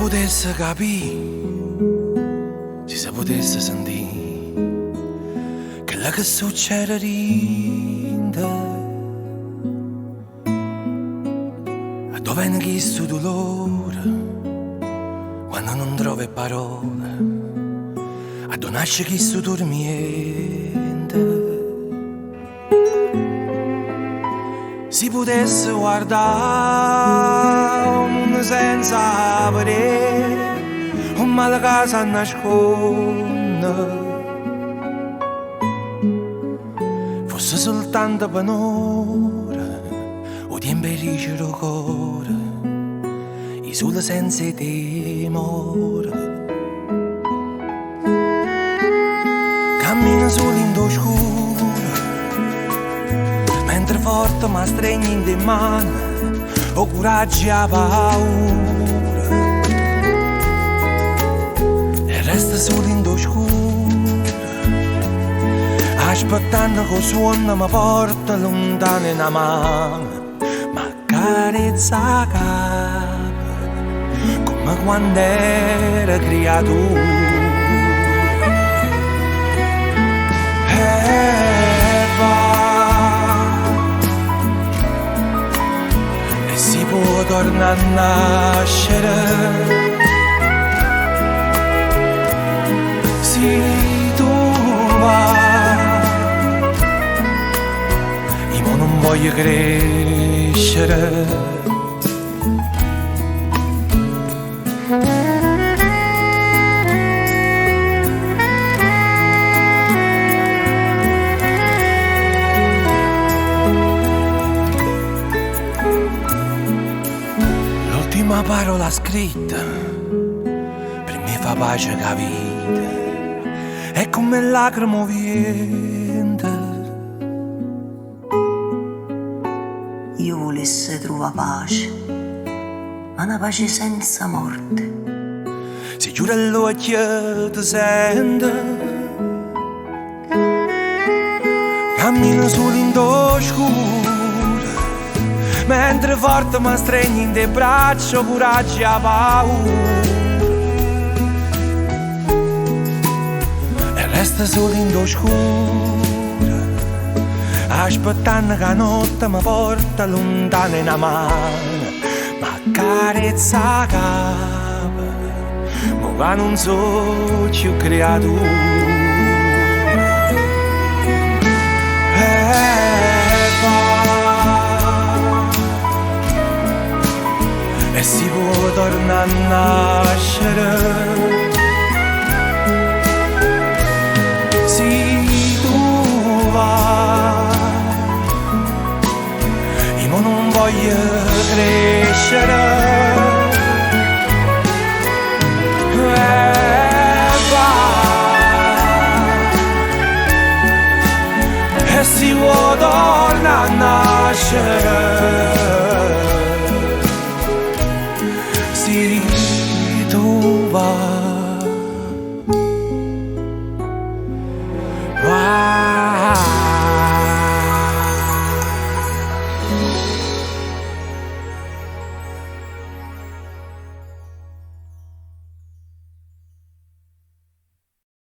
potesse capire, se si potesse sentire quello che succede dentro, dove è questo dolore quando non trovi parole, a dove nasce questo dormiente. Si potesse guardare un mondo senza vedere un male che si nasconde, fosse soltanto per un'ora o tempo riesce il cuore, i sole senza timore, cammina solo in oscuro, mentre forte ma stregni in te mani, o coraggio e paura, e resta solo in oscuro, aspettando che il suono mi porta lontano in mano, ma carezza la capa, come quando era creatura. Si può tornare a nascere, se tu vai, io non voglio crescere. L'ultima parola scritta per me fa pace capire, è come lacrimo viente. Io volesse trovare pace, ma una pace senza morte. Si giura l'occhio ti sente, cammino solo in oscuro, mentre forte mi stregni in te braccia, coraggio e paura, e resta solo in oscura, aspettando che la notte mi porta lontano in mano, ma carezza la capa, ma che non so più creatura. E si può tornare a nascere, se tu vai, io non voglio crescere, e si può tornare a nascere, si tu vai.